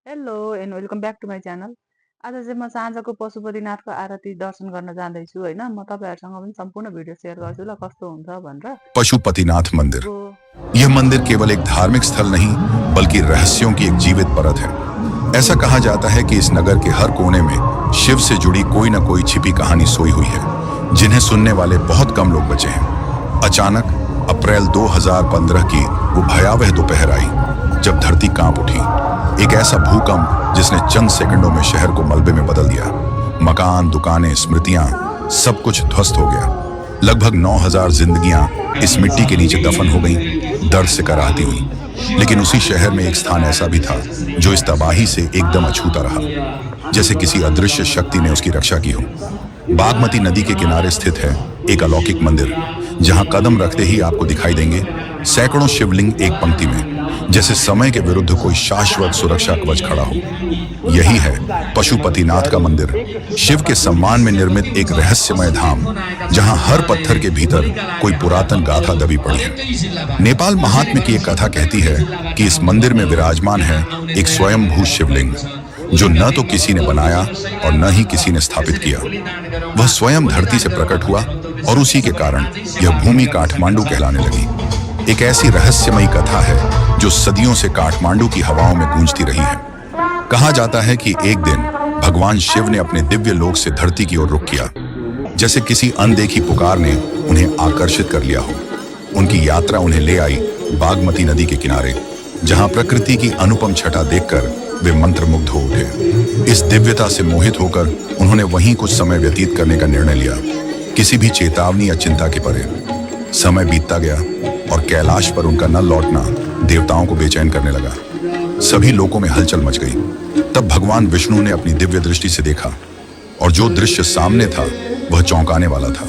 Hello and welcome back to my channel. आज चाहिँ म साँझको पशुपतिनाथको आरती दर्शन गर्न जाँदैछु होइन। म तपाईँहरूसँग पनि सम्पूर्ण भिडियो सेयर गर्छु ल कस्तो हुन्छ भनेर। पशुपतिनाथ मंदिर। अब यह मंदिर केवल एक धार्मिक स्थल नहीं बल्कि रहस्यों की एक जीवित परत है। ऐसा कहा जाता है कि इस नगर के हर कोने में शिव से जुड़ी कोई न कोई छिपी कहानी सोई हुई है, जिन्हें सुनने वाले बहुत कम लोग बचे हैं। अचानक अप्रैल 2015 की वो भयावह दोपहर आई जब धरती कांप उठी। एक ऐसा भूकंप जिसने चंद सेकंडों में शहर को मलबे में बदल दिया। मकान, दुकानें, स्मृतियां, सब कुछ ध्वस्त हो गया। लगभग 9000 जिंदगियां इस मिट्टी के नीचे दफन हो गईं, दर्द से कराहती हुई। लेकिन उसी शहर में एक स्थान ऐसा भी था जो इस तबाही से एकदम अछूता रहा, जैसे किसी अदृश्य शक्ति ने उसकी रक्षा की हो। बागमती नदी के किनारे स्थित है एक अलौकिक मंदिर, जहां कदम रखते ही आपको दिखाई देंगे सैकड़ों शिवलिंग एक पंक्ति में, जैसे समय के विरुद्ध कोई शाश्वत सुरक्षा कवच खड़ा हो। यही है पशुपतिनाथ का मंदिर, शिव के सम्मान में निर्मित एक रहस्यमय धाम, जहां हर पत्थर के भीतर कोई पुरातन गाथा दबी पड़ी है। नेपाल महात्म्य की एक कथा कहती है कि इस मंदिर में विराजमान है एक स्वयंभू शिवलिंग, जो न तो किसी ने बनाया और न ही किसी ने स्थापित किया। वह स्वयं धरती से प्रकट हुआ और उसी के कारण यह भूमि काठमांडू कहलाने लगी। एक ऐसी रहस्यमयी कथा है जो सदियों से काठमांडू की हवाओं में गूंजती रही है। कहा जाता है कि एक दिन भगवान शिव ने अपने दिव्य लोक से धरती की ओर रुख किया, जैसे किसी अनदेखी पुकार ने उन्हें आकर्षित कर लिया हो। उनकी यात्रा उन्हें ले आई बागमती नदी के किनारे, जहां प्रकृति की अनुपम छटा देखकर वे मंत्रमुग्ध हो उठे। इस दिव्यता से मोहित होकर उन्होंने वहीं कुछ समय व्यतीत करने का निर्णय लिया, किसी भी चेतावनी या चिंता के परे। समय बीतता गया और कैलाश पर उनका न लौटना देवताओं को बेचैन करने लगा। सभी लोगों में हलचल मच गई। तब भगवान विष्णु ने अपनी दिव्य दृष्टि से देखा, और जो दृश्य सामने था वह चौंकाने वाला था।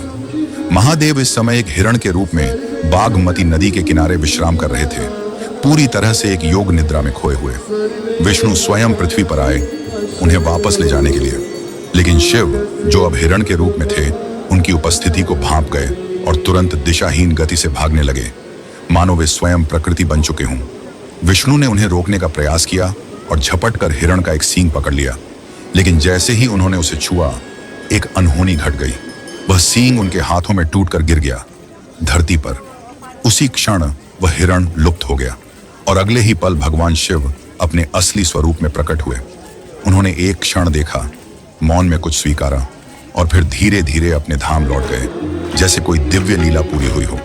महादेव इस समय एक हिरण के रूप में बागमती नदी के किनारे विश्राम कर रहे थे, पूरी तरह से एक योग निद्रा में खोए हुए। विष्णु स्वयं पृथ्वी पर आए उन्हें वापस ले जाने के लिए, लेकिन शिव, जो अब हिरण के रूप में थे, उनकी उपस्थिति को भांप गए और तुरंत दिशाहीन गति से भागने लगे, मानो वे स्वयं प्रकृति बन चुके हों। विष्णु ने उन्हें रोकने का प्रयास किया और झपट कर हिरण का एक सींग पकड़ लिया, लेकिन जैसे ही उन्होंने उसे छुआ, एक अनहोनी घट गई। वह सींग उनके हाथों में टूटकर गिर गया धरती पर। उसी क्षण वह हिरण लुप्त हो गया और अगले ही पल भगवान शिव अपने असली स्वरूप में प्रकट हुए। उन्होंने एक क्षण देखा, मौन में कुछ स्वीकारा और फिर धीरे धीरे अपने धाम लौट गए, जैसे कोई दिव्य लीला पूरी हुई हो।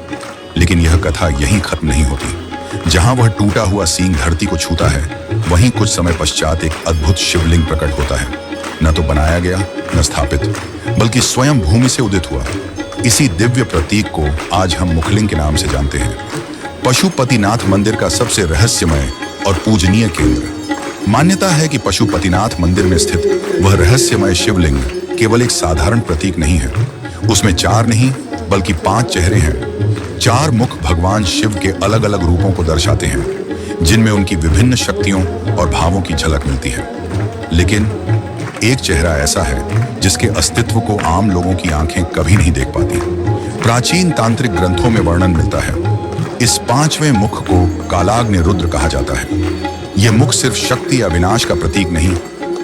लेकिन यह कथा यहीं खत्म नहीं होती। जहां वह टूटा हुआ सींग धरती को छूता है, वहीं कुछ समय पश्चात एक अद्भुत शिवलिंग प्रकट होता है, न तो बनाया गया न स्थापित, बल्कि स्वयं भूमि से उदित हुआ। इसी दिव्य प्रतीक को आज हम मुखलिंग के नाम से जानते हैं। पशुपतिनाथ मंदिर का सबसे रहस्यमय और पूजनीय केंद्र। मान्यता है कि पशुपतिनाथ मंदिर में स्थित वह रहस्यमय शिवलिंग केवल एक साधारण प्रतीक नहीं है। उसमें 4 नहीं बल्कि 5 चेहरे हैं। 4 मुख भगवान शिव के अलग अलग रूपों को दर्शाते हैं, जिनमें उनकी विभिन्न शक्तियों और भावों की झलक मिलती है। लेकिन एक चेहरा ऐसा है जिसके अस्तित्व को आम लोगों की आंखें कभी नहीं देख पाती। प्राचीन तांत्रिक ग्रंथों में वर्णन मिलता है। इस 5वें मुख को कालाग्नि रुद्र कहा जाता है। यह मुख सिर्फ शक्ति या विनाश का प्रतीक नहीं,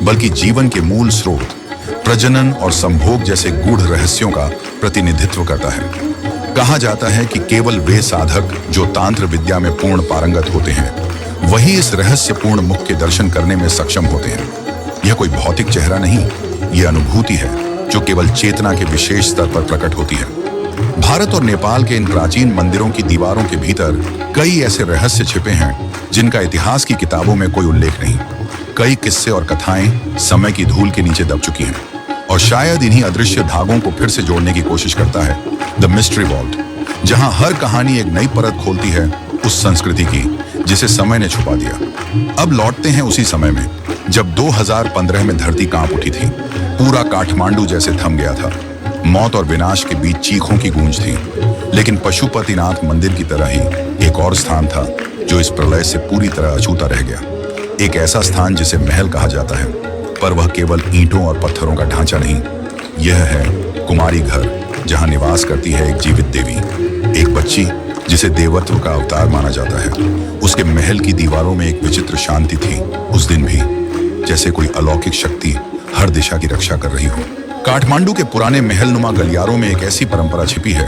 बल्कि जीवन के मूल स्रोत, प्रजनन और संभोग जैसे गूढ़ रहस्यों का प्रतिनिधित्व करता है। कहा जाता है कि केवल वे साधक जो तांत्र विद्या में पूर्ण पारंगत होते हैं, वही इस रहस्यपूर्ण मुख के दर्शन करने में सक्षम होते हैं। यह कोई भौतिक चेहरा नहीं, यह अनुभूति है जो केवल चेतना के विशेष स्तर पर प्रकट होती है। भारत और नेपाल के इन प्राचीन मंदिरों की दीवारों के भीतर कई ऐसे रहस्य छिपे हैं जिनका इतिहास की किताबों में कोई उल्लेख नहीं। कई किस्से और कथाएं समय की धूल के नीचे दब चुकी हैं, और शायद इन्हीं अदृश्य धागों को फिर से जोड़ने की कोशिश करता है द मिस्ट्री वॉल्ट, जहां हर कहानी एक नई परत खोलती है उस संस्कृति की जिसे समय ने छुपा दिया। अब लौटते हैं उसी समय में जब 2015 में धरती कांप उठी थी। पूरा काठमांडू जैसे थम गया था। मौत और विनाश के बीच चीखों की गूंज थी। लेकिन पशुपतिनाथ मंदिर की तरह ही एक और स्थान था जो इस प्रलय से पूरी तरह अछूता रह गया। एक ऐसा स्थान जिसे महल कहा जाता है, पर वह केवल ईंटों और पत्थरों का ढांचा नहीं। यह है कुमारी घर, जहां निवास करती है एक जीवित देवी, एक बच्ची जिसे देवत्व का अवतार माना जाता है। उसके महल की दीवारों में एक विचित्र शांति थी उस दिन भी, जैसे कोई अलौकिक शक्ति हर दिशा की रक्षा कर रही हो। काठमांडू के पुराने महलनुमा गलियारों में एक ऐसी परंपरा छिपी है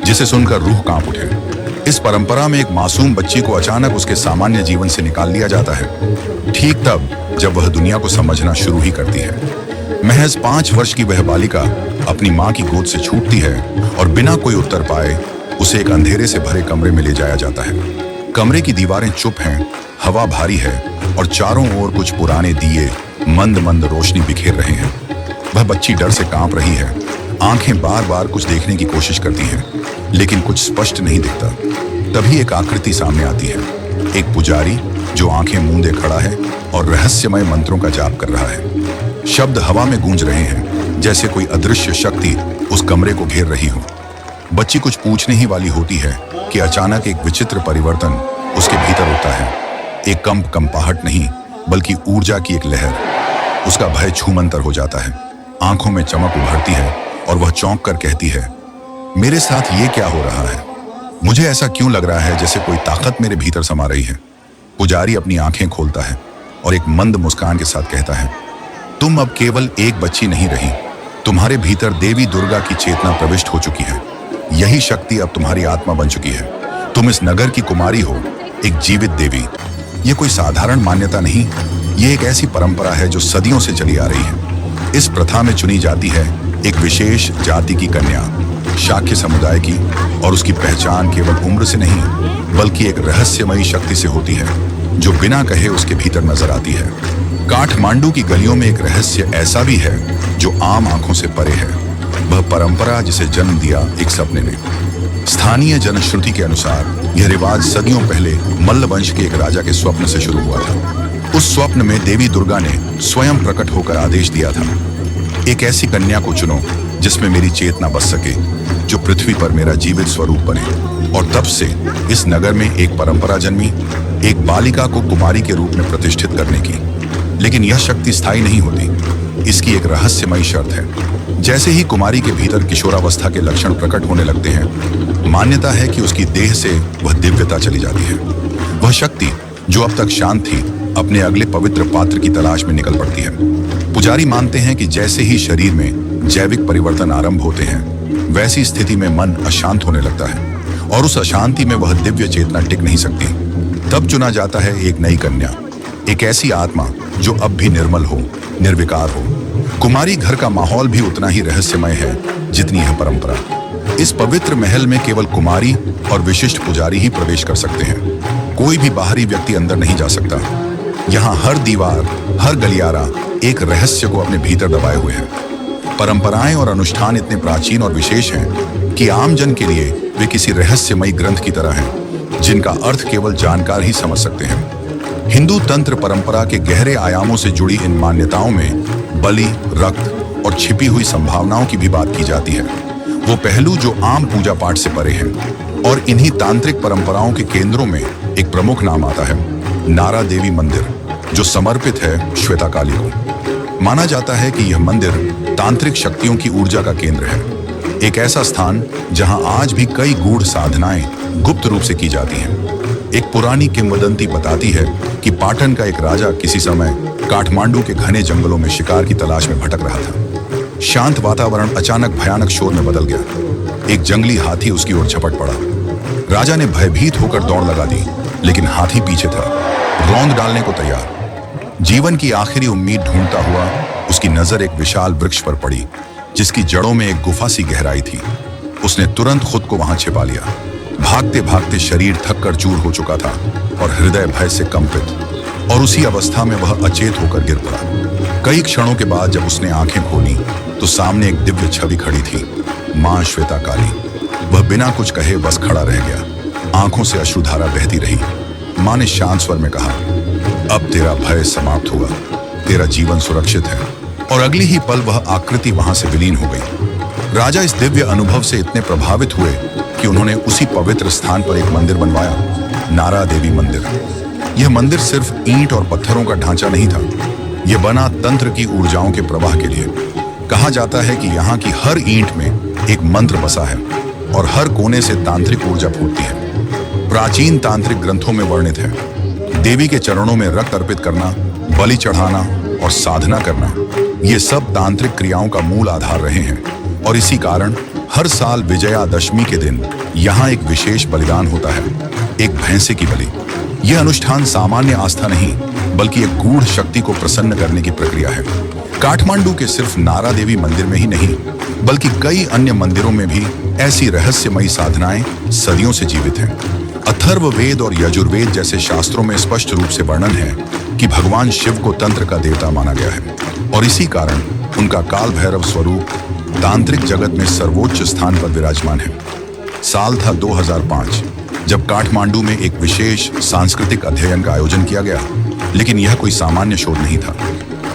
जिसे सुनकर रूह कांप उठे। इस परंपरा में एक मासूम बच्ची को अचानक उसके सामान्य जीवन से निकाल लिया जाता है, ठीक तब जब वह दुनिया को समझना शुरू ही करती है। महज 5 वर्ष की वह बालिका अपनी माँ की गोद से छूटती है और बिना कोई उत्तर पाए उसे एक अंधेरे से भरे कमरे में ले जाया जाता है। कमरे की दीवारें चुप हैं, हवा भारी है और चारों ओर कुछ पुराने दिए मंद मंद रोशनी बिखेर रहे हैं। वह बच्ची डर से कांप रही है, आंखें बार बार कुछ देखने की कोशिश करती हैं, लेकिन कुछ स्पष्ट नहीं दिखता। तभी एक आकृति सामने आती है, एक पुजारी जो आंखें मूंदे खड़ा है और रहस्यमय मंत्रों का जाप कर रहा है। शब्द हवा में गूंज रहे हैं, जैसे कोई अदृश्य शक्ति उस कमरे को घेर रही हो। बच्ची कुछ पूछने ही वाली होती है कि अचानक एक विचित्र परिवर्तन उसके भीतर होता है। एक कंपाहट नहीं, बल्कि ऊर्जा की एक लहर। उसका भय छूमंतर हो जाता है, आंखों में चमक उभरती है और वह चौंक कर कहती है, मेरे साथ ये क्या हो रहा है? मुझे ऐसा क्यों लग रहा है जैसे कोई ताकत मेरे भीतर समा रही है? पुजारी अपनी आंखें खोलता है और एक मंद मुस्कान के साथ कहता है, तुम अब केवल एक बच्ची नहीं रही, तुम्हारे भीतर देवी दुर्गा की चेतना प्रविष्ट हो चुकी है। यही शक्ति अब तुम्हारी आत्मा बन चुकी है। तुम इस नगर की कुमारी हो, एक जीवित देवी। ये कोई साधारण मान्यता नहीं, ये एक ऐसी परंपरा है जो सदियों से चली आ रही है। इस प्रथा में चुनी जाती है एक विशेष जाति की कन्या, शाक्य समुदाय की, और उसकी पहचान केवल उम्र से नहीं, बल्कि एक रहस्यमयी शक्ति से होती है जो बिना कहे उसके भीतर नजर आती है। काठमांडू की गलियों में एक रहस्य ऐसा भी है जो आम आंखों से परे है। वह परंपरा जिसे जन्म दिया एक सपने ने। स्थानीय जनश्रुति के अनुसार यह रिवाज सदियों पहले मल्ल वंश के एक राजा के स्वप्न से शुरू हुआ था। उस स्वप्न में देवी दुर्गा ने स्वयं प्रकट होकर आदेश दिया था, एक ऐसी कन्या को चुनो जिसमें मेरी चेतना बस सके, जो पृथ्वी पर मेरा जीवित स्वरूप बने। और तब से इस नगर में एक परंपरा जन्मी, एक बालिका को कुमारी के रूप में प्रतिष्ठित करने की। लेकिन यह शक्ति स्थायी नहीं होती, इसकी एक रहस्यमयी शर्त है। जैसे ही कुमारी के भीतर किशोरावस्था के लक्षण प्रकट होने लगते हैं, मान्यता है कि उसकी देह से वह दिव्यता चली जाती है। वह शक्ति जो अब तक शांत थी, अपने अगले पवित्र पात्र की तलाश में निकल पड़ती है। पुजारी मानते हैं कि जैसे ही शरीर में जैविक परिवर्तन आरंभ होते हैं, वैसी स्थिति में मन अशांत होने लगता है और उस अशांति में वह दिव्य चेतना टिक नहीं सकती। तब चुना जाता है एक नई कन्या, एक ऐसी आत्मा जो अब भी निर्मल हो, निर्विकार हो। कुमारी घर का माहौल भी उतना ही रहस्यमय है जितनी यह परंपरा। इस पवित्र महल में केवल कुमारी और विशिष्ट पुजारी ही प्रवेश कर सकते हैं। कोई भी बाहरी व्यक्ति अंदर नहीं जा सकता। यहाँ हर दीवार, हर गलियारा एक रहस्य को अपने भीतर दबाए हुए है। परंपराएं और अनुष्ठान इतने प्राचीन और विशेष हैं कि आम जन के लिए वे किसी रहस्यमयी ग्रंथ की तरह हैं, जिनका अर्थ केवल जानकार ही समझ सकते हैं। हिंदू तंत्र परंपरा के गहरे आयामों से जुड़ी इन मान्यताओं में बलि, रक्त और छिपी हुई संभावनाओं की भी बात की जाती है, वो पहलू जो आम पूजा पाठ से परे हैं। और इन्हीं तांत्रिक परंपराओं के केंद्रों में एक प्रमुख नाम आता है, नारा देवी मंदिर, जो समर्पित है श्वेता काली को। माना जाता है कि यह मंदिर तांत्रिक शक्तियों की ऊर्जा का केंद्र है, एक ऐसा स्थान जहां आज भी कई गूढ़ साधनाएं गुप्त रूप से की जाती हैं। एक पुरानी किंवदंती बताती है कि पाटन का एक राजा किसी समय काठमांडू के घने जंगलों में शिकार की तलाश में भटक रहा था। शांत वातावरण अचानक भयानक शोर में बदल गया। एक जंगली हाथी उसकी ओर झपट पड़ा। राजा ने भयभीत होकर दौड़ लगा दी, लेकिन हाथी पीछे था, रौंद डालने को तैयार। जीवन की आखिरी उम्मीद ढूंढता हुआ उसकी नजर एक विशाल वृक्ष पर पड़ी, जिसकी जड़ों में एक गुफा सी गहराई थी। उसने तुरंत खुद को वहां छिपा लिया। भागते भागते शरीर थक कर चूर हो चुका था और हृदय भय से कंपित, और उसी अवस्था में वह अचेत होकर गिर पड़ा। कई क्षणों के बाद जब उसने आंखें खोली तो सामने एक दिव्य छवि खड़ी थी, मां श्वेता काली। वह बिना कुछ कहे बस खड़ा रह गया। आंखों से अश्रुधारा बहती रही। मां ने शांत स्वर में कहा, अब तेरा भय समाप्त हुआ, तेरा जीवन सुरक्षित है। और अगली ही पल वह आकृति वहां से विलीन हो गई। राजा इस दिव्य अनुभव से इतने प्रभावित हुए कि उन्होंने उसी पवित्र स्थान पर एक मंदिर बनवाया, नारा देवी मंदिर। यह मंदिर सिर्फ ईंट और पत्थरों का ढांचा नहीं था, यह बना तंत्र की ऊर्जाओं के प्रवाह के लिए। कहा जाता है कि यहाँ की हर ईंट में एक मंत्र बसा है और हर कोने से तांत्रिक ऊर्जा फूटती है। प्राचीन तांत्रिक ग्रंथों में वर्णित है, देवी के चरणों में रक्त अर्पित करना, बलि चढ़ाना और साधना करना, ये सब तांत्रिक क्रियाओं का मूल आधार रहे हैं। और इसी कारण हर साल विजयादशमी के दिन यहाँ एक विशेष बलिदान होता है, एक भैंसे की बलि। यह अनुष्ठान सामान्य आस्था नहीं, बल्कि एक गूढ़ शक्ति को प्रसन्न करने की प्रक्रिया है। काठमांडू के सिर्फ नारा देवी मंदिर में ही नहीं, बल्कि कई अन्य मंदिरों में भी ऐसी रहस्यमयी साधनाएं सदियों से जीवित हैं। अथर्ववेद और यजुर्वेद जैसे शास्त्रों में स्पष्ट रूप से वर्णन है कि भगवान शिव को तंत्र का देवता माना गया है, और इसी कारण उनका काल भैरव स्वरूप तांत्रिक जगत में सर्वोच्च स्थान पर विराजमान है। साल था 2005, जब काठमांडू में एक विशेष सांस्कृतिक अध्ययन का आयोजन किया गया। लेकिन यह कोई सामान्य शोध नहीं था।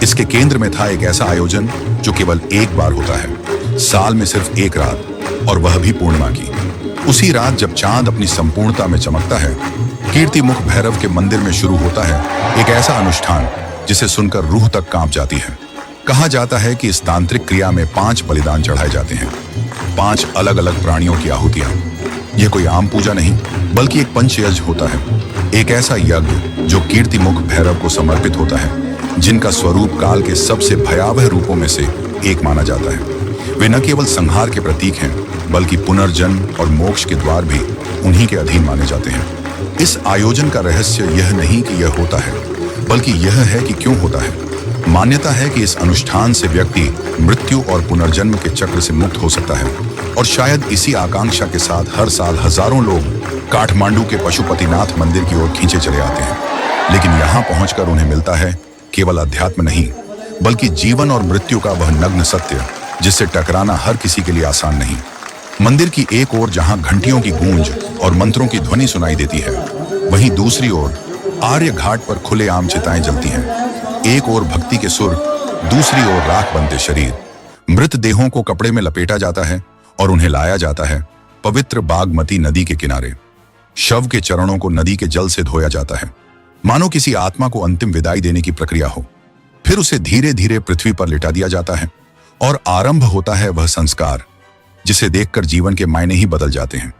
इसके केंद्र में था एक ऐसा आयोजन जो केवल एक बार होता है, साल में सिर्फ एक रात, और वह भी पूर्णिमा की। उसी रात जब चांद अपनी संपूर्णता में चमकता है, कीर्तिमुख भैरव के मंदिर में शुरू होता है एक ऐसा अनुष्ठान जिसे सुनकर रूह तक कांप जाती है। कहा जाता है कि इस तांत्रिक क्रिया में 5 बलिदान चढ़ाए जाते हैं, 5 अलग अलग प्राणियों की आहुतियां। यह कोई आम पूजा नहीं, बल्कि एक पंचयज्ञ होता है, एक ऐसा यज्ञ जो कीर्तिमुख भैरव को समर्पित होता है, जिनका स्वरूप काल के सबसे भयावह रूपों में से एक माना जाता है। वे न केवल संहार के प्रतीक हैं, बल्कि पुनर्जन्म और मोक्ष के द्वार भी उन्हीं के अधीन माने जाते हैं। इस आयोजन का रहस्य यह नहीं कि यह होता है, बल्कि यह है कि क्यों होता है। मान्यता है कि इस अनुष्ठान से व्यक्ति मृत्यु और पुनर्जन्म के चक्र से मुक्त हो सकता है, और शायद इसी आकांक्षा के साथ हर साल हजारों लोग काठमांडू के पशुपतिनाथ मंदिर की ओर खींचे चले आते हैं। लेकिन यहाँ पहुंचकर उन्हें मिलता है केवल अध्यात्म नहीं, बल्कि जीवन और मृत्यु का वह नग्न सत्य जिससे टकराना हर किसी के लिए आसान नहीं। मंदिर की एक ओर जहां घंटियों की गूंज और मंत्रों की ध्वनि सुनाई देती है, वहीं दूसरी ओर आर्य घाट पर खुलेआम चिताएं जलती हैं। एक ओर भक्ति के सुर, दूसरी ओर राख बनते शरीर। मृत देहों को कपड़े में लपेटा जाता है और उन्हें लाया जाता है पवित्र बागमती नदी के किनारे। शव के चरणों को नदी के जल से धोया जाता है, मानो किसी आत्मा को अंतिम विदाई देने की प्रक्रिया हो। फिर उसे धीरे धीरे पृथ्वी पर लिटा दिया जाता है, और आरंभ होता है वह संस्कार जिसे देखकर जीवन के मायने ही बदल जाते हैं।